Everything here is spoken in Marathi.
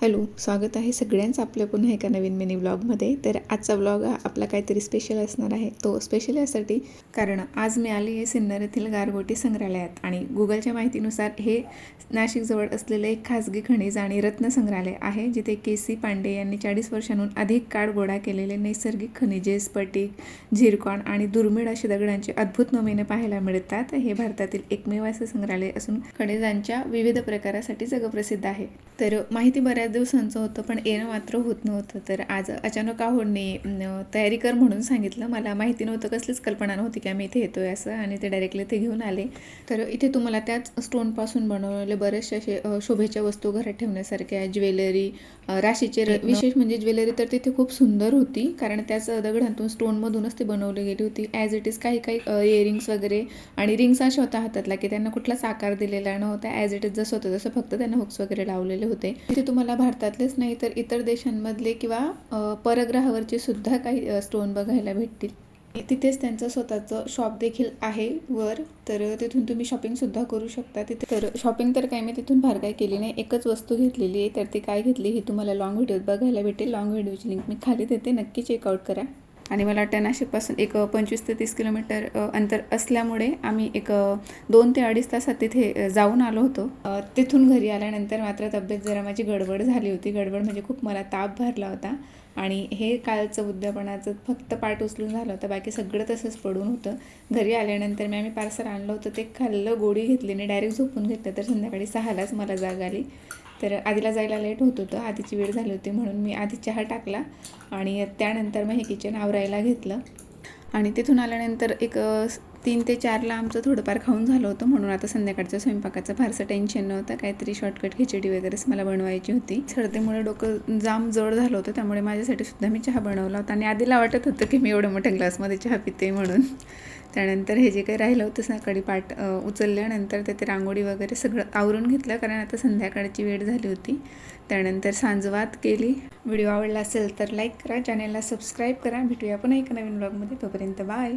हॅलो, स्वागत आहे सगळ्यांचं आपल्या पुन्हा एका नवीन मिनी व्लॉगमध्ये. तर आजचा व्लॉग हा आपला काहीतरी स्पेशल असणार आहे. तो स्पेशल यासाठी कारण आज मी आली आहे सिन्नर येथील गारगोटी संग्रहालयात आणि गुगलच्या माहितीनुसार हे नाशिकजवळ असलेले एक खाजगी खनिज आणि रत्न संग्रहालय आहे, जिथे के.सी. पांडे यांनी 40 वर्षांहून अधिक काळ गोळा केलेले नैसर्गिक खनिजे, स्फटिक, झिरकॉन आणि दुर्मिळ अशी दगडांचे अद्भुत नमुने पाहायला मिळतात. हे भारतातील एकमेव असे संग्रहालय असून खनिजांच्या विविध प्रकारासाठी जगप्रसिद्ध आहे. तर माहिती बऱ्याच दिवसांचं होतं, पण येणं मात्र होत नव्हतं. तर आज अचानक आहोंनी तयारी कर म्हणून सांगितलं. मला माहिती नव्हतं, कसलीच कल्पना नव्हती की आम्ही इथे येतोय असं, आणि ते डायरेक्टली ते घेऊन आले. तर इथे तुम्हाला त्याच स्टोनपासून बनवलेले बरेचसे असे शोभेच्या वस्तू घरात ठेवण्यासारख्या, ज्वेलरी, राशीचे विशेष म्हणजे ज्वेलरी तर तिथे खूप सुंदर होती, कारण त्याच दगडांतून स्टोनमधूनच ती बनवली गेली होती. ॲज इट इज काही काही इयरिंग्स वगैरे आणि रिंग्स अशा होत्या हातातला की त्यांना कुठलाच आकार दिलेला नव्हता. ॲज इट इज जसं होतं तसं, फक्त त्यांना हुक्स वगैरे लावलेले होते. तिथे तुम्हाला भारतातलेच नाही तर इतर देशांमधले किंवा परग्रहावरचे सुद्धा काही स्टोन बघायला भेटतील. तिथेच त्यांचं स्वतःचं शॉप देखील आहे वर, तर तिथून तुम्ही शॉपिंगसुद्धा करू शकता तिथे. तर शॉपिंग तर काही मी तिथून फार काही केली नाही, एकच वस्तू घेतलेली आहे. तर ती काय घेतली हे तुम्हाला लॉंग व्हिडिओत बघायला भेटेल. लॉंग व्हिडिओची लिंक मी खाली देते, नक्की चेकआउट करा. आणि मला वाटतं नाशिकपासून एक 25 ते 30 किलोमीटर अंतर असल्यामुळे आम्ही एक 2 ते 2.5 तासात तिथे जाऊन आलो होतो. तिथून घरी आल्यानंतर मात्र तब्येत जरा माझी गडबड झाली होती. गडबड म्हणजे खूप मला ताप भरला होता, आणि हे कालचं उद्यापनाचं फक्त पाठ उचलून झालं होतं, बाकी सगळं तसंच पडून होतं. घरी आल्यानंतर आम्ही पार्सल आणलं होतं, ते खाल्लं, गोळी घेतली आणि डायरेक्ट झोपून घेतलं. तर संध्याकाळी 6लाच मला जाग आली. तर आधीला जायला लेट होत होतं, आधीची वेळ झाली होती, म्हणून मी आधी चहा टाकला आणि त्यानंतर मग हे किचन आवरायला घेतलं. आणि तिथून आल्यानंतर एक 3 ते 4ला आमचं थोडंफार खाऊन झालं होतं, म्हणून आता संध्याकाळच्या स्वयंपाकाचं फारसं टेन्शन नव्हतं. काहीतरी शॉर्टकट खिचडी वगैरेच मला बनवायची होती. सर्दीमुळे डोकं जाम जड झालं होतं, त्यामुळे माझ्यासाठी सुद्धा मी चहा बनवला होता. आणि आधीला वाटत होतं की मी एवढ्या मोठ्या ग्लासमध्ये चहा पिते म्हणून. त्यानंतर हे जे काही राहिलं होतं सकाळी पाठ उचलल्यानंतर ते रांगोळी वगैरे सगळं आवरून घेतलं, कारण आता संध्याकाळची वेळ झाली होती. त्यानंतर सांजवात केली. व्हिडिओ आवडला असेल तर लाईक करा, चॅनलला सबस्क्राईब करा. भेटूया पुन्हा एका नवीन ब्लॉगमध्ये. तोपर्यंत बाय.